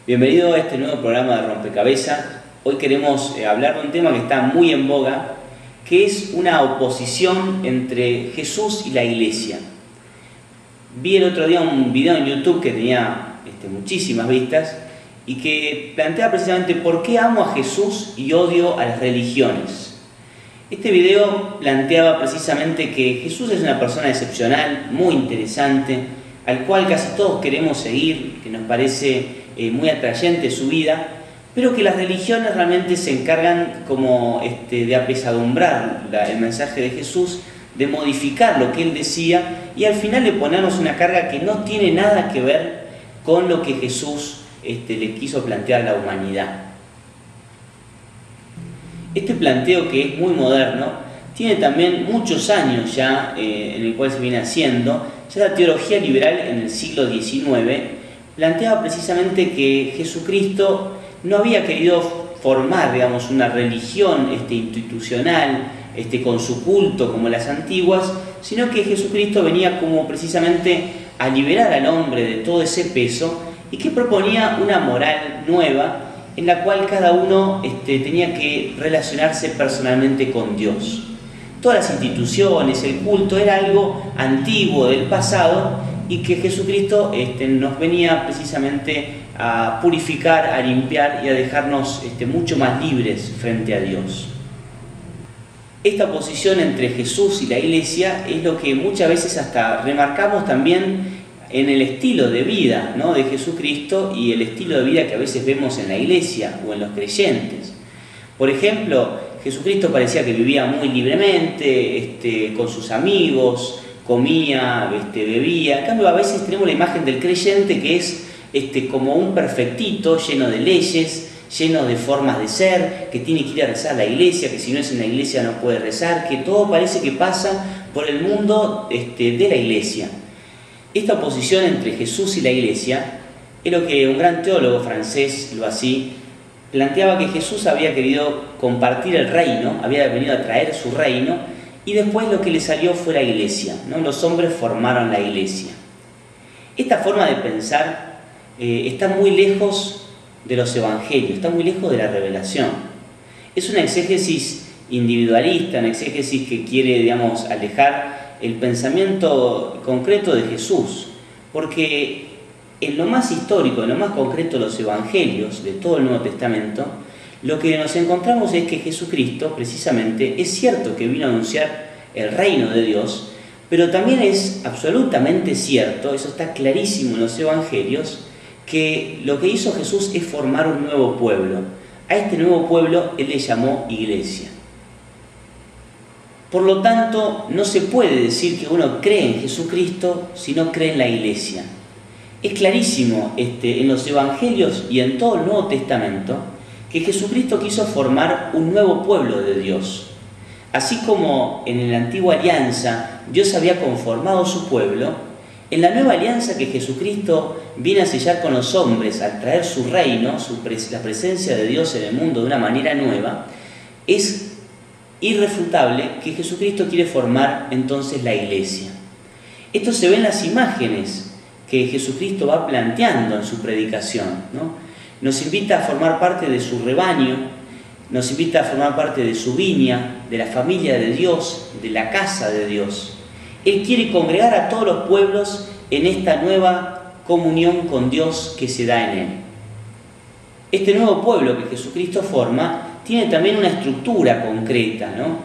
Bienvenido a este nuevo programa de Rompecabezas. Hoy queremos hablar de un tema que está muy en boga, que es una oposición entre Jesús y la Iglesia. Vi el otro día un video en YouTube que tenía muchísimas vistas y que plantea precisamente por qué amo a Jesús y odio a las religiones. Este video planteaba precisamente que Jesús es una persona excepcional, muy interesante, al cual casi todos queremos seguir, que nos parece muy atrayente su vida, pero que las religiones realmente se encargan como de apesadumbrar el mensaje de Jesús, de modificar lo que él decía y al final de ponernos una carga que no tiene nada que ver con lo que Jesús le quiso plantear a la humanidad. Este planteo, que es muy moderno, tiene también muchos años ya en el cual se viene haciendo. Ya la teología liberal en el siglo XIX planteaba precisamente que Jesucristo no había querido formar, digamos, una religión institucional con su culto como las antiguas, sino que Jesucristo venía como precisamente a liberar al hombre de todo ese peso y que proponía una moral nueva en la cual cada uno tenía que relacionarse personalmente con Dios. Todas las instituciones, el culto, era algo antiguo del pasado y que Jesucristo nos venía precisamente a purificar, a limpiar y a dejarnos mucho más libres frente a Dios. Esta oposición entre Jesús y la Iglesia es lo que muchas veces hasta remarcamos también en el estilo de vida, ¿no?, de Jesucristo y el estilo de vida que a veces vemos en la Iglesia o en los creyentes. Por ejemplo, Jesucristo parecía que vivía muy libremente, con sus amigos, comía, bebía. En cambio, a veces tenemos la imagen del creyente que es como un perfectito, lleno de leyes, lleno de formas de ser, que tiene que ir a rezar a la iglesia, que si no es en la iglesia no puede rezar, que todo parece que pasa por el mundo de la iglesia. Esta oposición entre Jesús y la Iglesia es lo que un gran teólogo francés, Loisy, planteaba, que Jesús había querido compartir el reino, había venido a traer su reino, y después lo que le salió fue la Iglesia, ¿no? Los hombres formaron la Iglesia. Esta forma de pensar está muy lejos de los evangelios, está muy lejos de la revelación. Es una exégesis individualista, una exégesis que quiere, digamos, alejar el pensamiento concreto de Jesús, porque en lo más histórico, en lo más concreto de los evangelios de todo el Nuevo Testamento, lo que nos encontramos es que Jesucristo, precisamente, es cierto que vino a anunciar el reino de Dios, pero también es absolutamente cierto, eso está clarísimo en los evangelios, que lo que hizo Jesús es formar un nuevo pueblo. A este nuevo pueblo él le llamó Iglesia. Por lo tanto, no se puede decir que uno cree en Jesucristo si no cree en la Iglesia. Es clarísimo en los Evangelios y en todo el Nuevo Testamento que Jesucristo quiso formar un nuevo pueblo de Dios. Así como en la antigua alianza Dios había conformado su pueblo, en la nueva alianza que Jesucristo viene a sellar con los hombres al traer su reino, la presencia de Dios en el mundo de una manera nueva, es irrefutable que Jesucristo quiere formar entonces la Iglesia. Esto se ve en las imágenes que Jesucristo va planteando en su predicación, ¿no? Nos invita a formar parte de su rebaño, nos invita a formar parte de su viña, de la familia de Dios, de la casa de Dios. Él quiere congregar a todos los pueblos en esta nueva comunión con Dios que se da en él. Este nuevo pueblo que Jesucristo forma tiene también una estructura concreta, ¿no?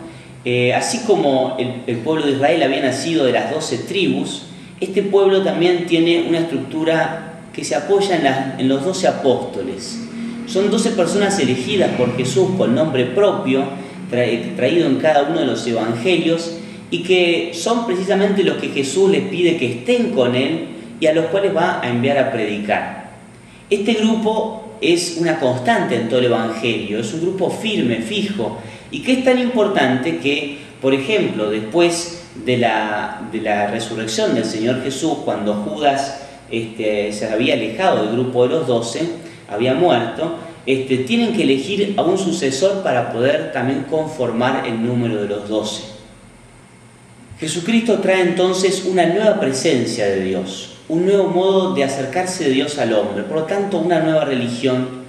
Así como el pueblo de Israel había nacido de las 12 tribus, este pueblo también tiene una estructura que se apoya en los 12 apóstoles. Son 12 personas elegidas por Jesús con nombre propio, traído en cada uno de los evangelios, y que son precisamente los que Jesús les pide que estén con él y a los cuales va a enviar a predicar. Este grupo es una constante en todo el Evangelio, es un grupo firme, fijo, y que es tan importante que, por ejemplo, después de la resurrección del Señor Jesús, cuando Judas se había alejado del grupo de los 12, había muerto, tienen que elegir a un sucesor para poder también conformar el número de los 12. Jesucristo trae entonces una nueva presencia de Dios. un nuevo modo de acercarse de Dios al hombre, por lo tanto una nueva religión,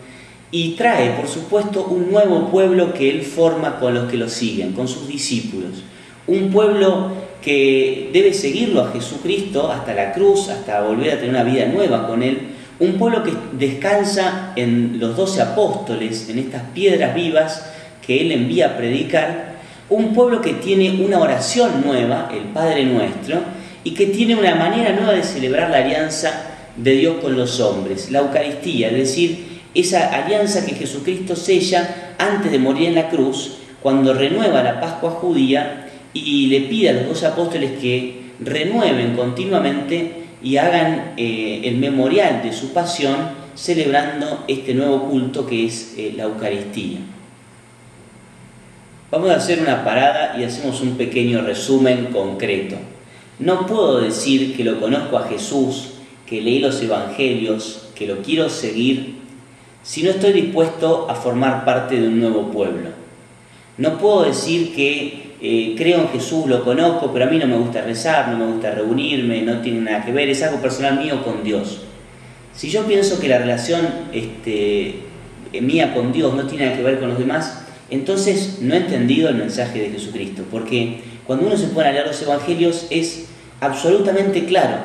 y trae, por supuesto, un nuevo pueblo que Él forma con los que lo siguen, con sus discípulos. Un pueblo que debe seguirlo a Jesucristo hasta la cruz, hasta volver a tener una vida nueva con Él. Un pueblo que descansa en los 12 apóstoles, en estas piedras vivas que Él envía a predicar. Un pueblo que tiene una oración nueva, el Padre Nuestro, y que tiene una manera nueva de celebrar la alianza de Dios con los hombres, la Eucaristía, es decir, esa alianza que Jesucristo sella antes de morir en la cruz, cuando renueva la Pascua judía y le pide a los 12 apóstoles que renueven continuamente y hagan el memorial de su pasión, celebrando este nuevo culto que es la Eucaristía. Vamos a hacer una parada y hacemos un pequeño resumen concreto. No puedo decir que lo conozco a Jesús, que leí los evangelios, que lo quiero seguir, si no estoy dispuesto a formar parte de un nuevo pueblo. No puedo decir que creo en Jesús, lo conozco, pero a mí no me gusta rezar, no me gusta reunirme, no tiene nada que ver, es algo personal mío con Dios. Si yo pienso que la relación mía con Dios no tiene nada que ver con los demás, entonces no he entendido el mensaje de Jesucristo, porque cuando uno se pone a leer los evangelios es absolutamente claro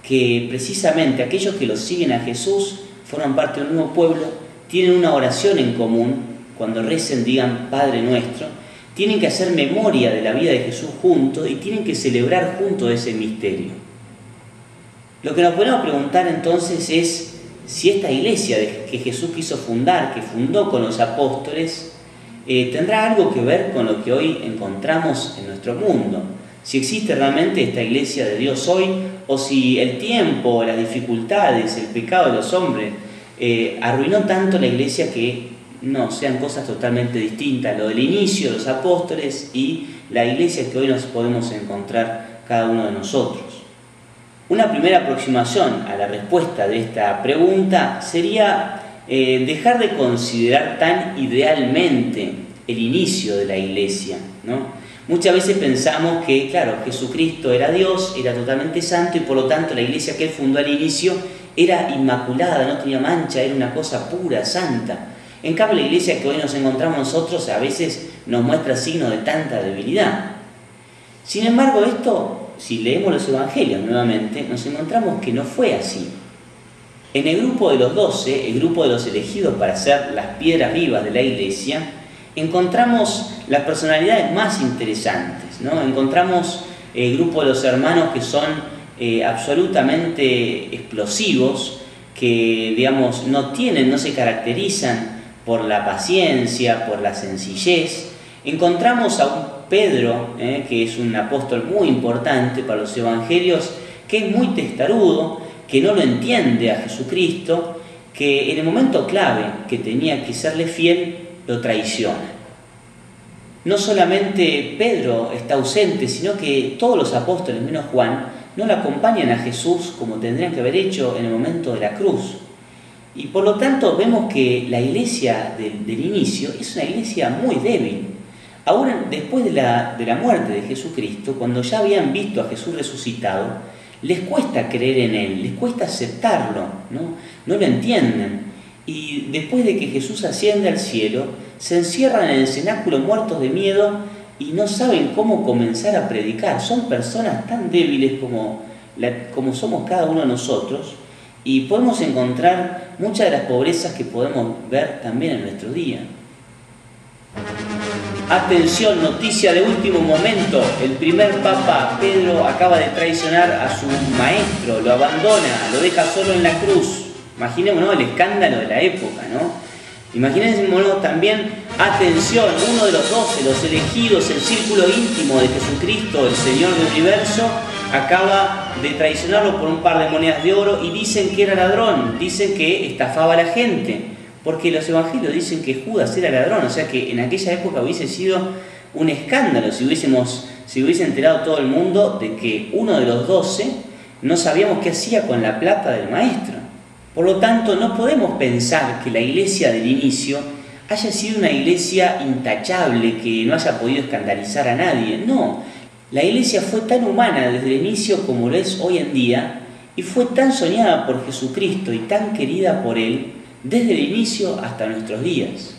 que precisamente aquellos que los siguen a Jesús forman parte de un nuevo pueblo, tienen una oración en común, cuando recen digan Padre Nuestro, tienen que hacer memoria de la vida de Jesús juntos y tienen que celebrar juntos ese misterio. Lo que nos podemos preguntar entonces es si esta iglesia que Jesús quiso fundar, que fundó con los apóstoles, tendrá algo que ver con lo que hoy encontramos en nuestro mundo. Si existe realmente esta iglesia de Dios hoy, o si el tiempo, las dificultades, el pecado de los hombres arruinó tanto la iglesia que no, sean cosas totalmente distintas, lo del inicio de los apóstoles y la iglesia que hoy nos podemos encontrar cada uno de nosotros. Una primera aproximación a la respuesta de esta pregunta sería dejar de considerar tan idealmente el inicio de la iglesia, ¿no? Muchas veces pensamos que, claro, Jesucristo era Dios, era totalmente santo y por lo tanto la iglesia que Él fundó al inicio era inmaculada, no tenía mancha, era una cosa pura, santa. En cambio, la iglesia que hoy nos encontramos nosotros a veces nos muestra signos de tanta debilidad. Sin embargo, esto, si leemos los evangelios nuevamente, nos encontramos que no fue así. En el grupo de los 12, el grupo de los elegidos para ser las piedras vivas de la iglesia, encontramos las personalidades más interesantes, ¿no? Encontramos el grupo de los hermanos que son absolutamente explosivos, que, digamos, no se caracterizan por la paciencia, por la sencillez. Encontramos a un Pedro, que es un apóstol muy importante para los evangelios, que es muy testarudo, que no lo entiende a Jesucristo, que en el momento clave que tenía que serle fiel, lo traiciona. No solamente Pedro está ausente, sino que todos los apóstoles, menos Juan, no le acompañan a Jesús como tendrían que haber hecho en el momento de la cruz. Y por lo tanto vemos que la iglesia del inicio es una iglesia muy débil. Aún después de la muerte de Jesucristo, cuando ya habían visto a Jesús resucitado, les cuesta creer en Él, les cuesta aceptarlo, no lo entienden. Y después de que Jesús asciende al cielo, se encierran en el cenáculo muertos de miedo y no saben cómo comenzar a predicar. Son personas tan débiles como somos cada uno de nosotros, y podemos encontrar muchas de las pobrezas que podemos ver también en nuestro día. Atención, noticia de último momento. El primer papa, Pedro, acaba de traicionar a su maestro, lo abandona, lo deja solo en la cruz. Imaginémonos el escándalo de la época, ¿no? Imaginémonos también, atención, uno de los 12, los elegidos, el círculo íntimo de Jesucristo, el Señor del universo, acaba de traicionarlo por un par de monedas de oro y dicen que era ladrón, dicen que estafaba a la gente, porque los evangelios dicen que Judas era ladrón, o sea que en aquella época hubiese sido un escándalo si hubiese enterado todo el mundo de que uno de los 12 no sabíamos qué hacía con la plata del maestro. Por lo tanto, no podemos pensar que la iglesia del inicio haya sido una iglesia intachable, que no haya podido escandalizar a nadie. No, la iglesia fue tan humana desde el inicio como lo es hoy en día, y fue tan soñada por Jesucristo y tan querida por Él desde el inicio hasta nuestros días.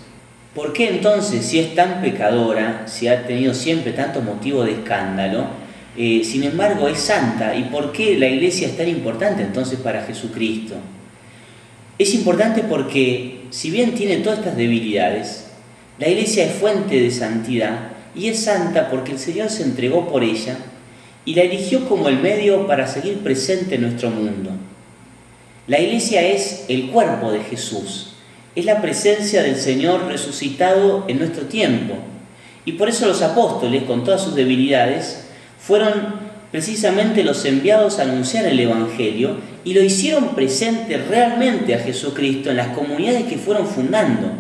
¿Por qué entonces, si es tan pecadora, si ha tenido siempre tanto motivo de escándalo, sin embargo es santa? ¿Y por qué la iglesia es tan importante entonces para Jesucristo? Es importante porque, si bien tiene todas estas debilidades, la iglesia es fuente de santidad y es santa porque el Señor se entregó por ella y la eligió como el medio para seguir presente en nuestro mundo. La iglesia es el cuerpo de Jesús, es la presencia del Señor resucitado en nuestro tiempo. Y por eso los apóstoles, con todas sus debilidades, fueron precisamente los enviados a anunciar el Evangelio y lo hicieron presente realmente a Jesucristo en las comunidades que fueron fundando.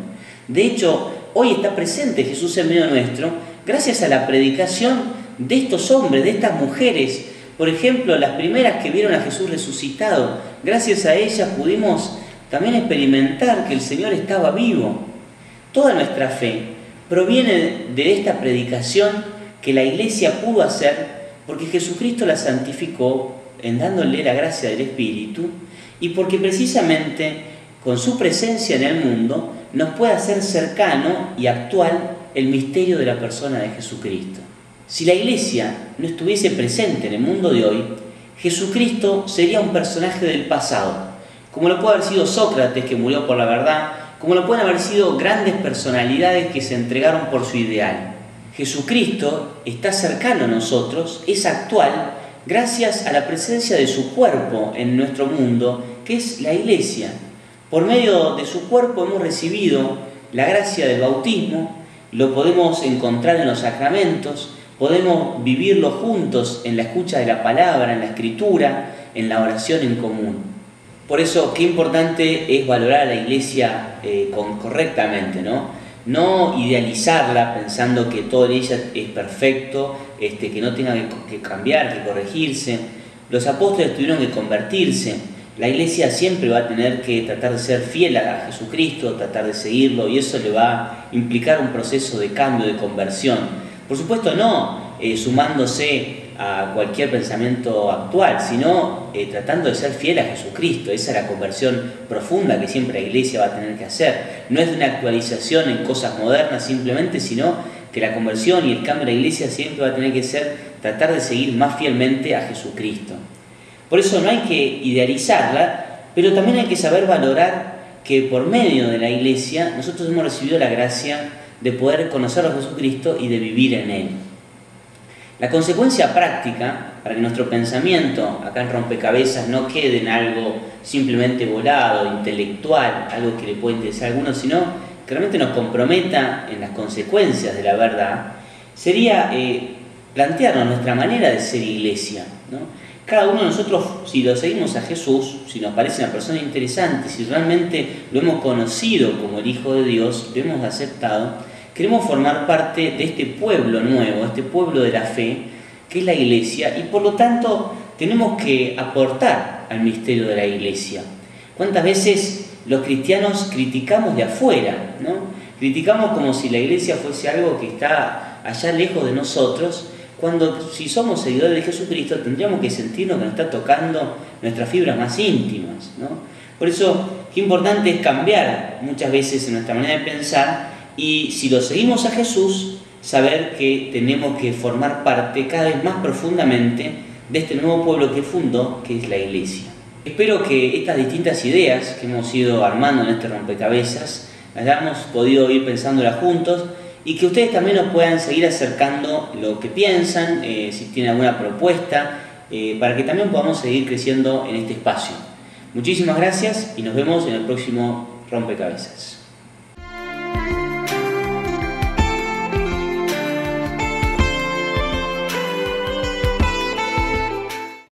De hecho, hoy está presente Jesús en medio nuestro gracias a la predicación de estos hombres, de estas mujeres. Por ejemplo, las primeras que vieron a Jesús resucitado, gracias a ellas pudimos también experimentar que el Señor estaba vivo. Toda nuestra fe proviene de esta predicación que la iglesia pudo hacer porque Jesucristo la santificó en dándole la gracia del Espíritu y porque precisamente con su presencia en el mundo nos puede hacer cercano y actual el misterio de la persona de Jesucristo. Si la iglesia no estuviese presente en el mundo de hoy, Jesucristo sería un personaje del pasado, como lo puede haber sido Sócrates, que murió por la verdad, como lo pueden haber sido grandes personalidades que se entregaron por su ideal. Jesucristo está cercano a nosotros, es actual, gracias a la presencia de su cuerpo en nuestro mundo, que es la iglesia. Por medio de su cuerpo hemos recibido la gracia del bautismo, lo podemos encontrar en los sacramentos, podemos vivirlo juntos en la escucha de la palabra, en la escritura, en la oración en común. Por eso, qué importante es valorar a la iglesia correctamente, ¿no? No idealizarla pensando que todo en ella es perfecto, que no tenga que cambiar, que corregirse. Los apóstoles tuvieron que convertirse. La iglesia siempre va a tener que tratar de ser fiel a Jesucristo, tratar de seguirlo, y eso le va a implicar un proceso de cambio, de conversión. Por supuesto, no sumándose a cualquier pensamiento actual, sino tratando de ser fiel a Jesucristo. Esa es la conversión profunda que siempre la iglesia va a tener que hacer. No es de una actualización en cosas modernas simplemente, sino que la conversión y el cambio de la iglesia siempre va a tener que ser tratar de seguir más fielmente a Jesucristo. Por eso no hay que idealizarla, pero también hay que saber valorar que por medio de la iglesia nosotros hemos recibido la gracia de poder conocer a Jesucristo y de vivir en Él. La consecuencia práctica, para que nuestro pensamiento acá en Rompecabezas no quede en algo simplemente volado, intelectual, algo que le puede interesar a algunos, sino que realmente nos comprometa en las consecuencias de la verdad, sería plantearnos nuestra manera de ser iglesia, ¿no? Cada uno de nosotros, si lo seguimos a Jesús, si nos parece una persona interesante, si realmente lo hemos conocido como el Hijo de Dios, lo hemos aceptado, queremos formar parte de este pueblo nuevo, este pueblo de la fe, que es la iglesia, y por lo tanto tenemos que aportar al misterio de la iglesia. ¿Cuántas veces los cristianos criticamos de afuera, ¿no? Criticamos como si la iglesia fuese algo que está allá lejos de nosotros, cuando si somos seguidores de Jesucristo tendríamos que sentirnos que nos está tocando nuestras fibras más íntimas, ¿no? Por eso, qué importante es cambiar muchas veces en nuestra manera de pensar, y si lo seguimos a Jesús, saber que tenemos que formar parte cada vez más profundamente de este nuevo pueblo que fundó, que es la iglesia. Espero que estas distintas ideas que hemos ido armando en este rompecabezas las hayamos podido ir pensándolas juntos, y que ustedes también nos puedan seguir acercando lo que piensan, si tienen alguna propuesta, para que también podamos seguir creciendo en este espacio. Muchísimas gracias y nos vemos en el próximo rompecabezas.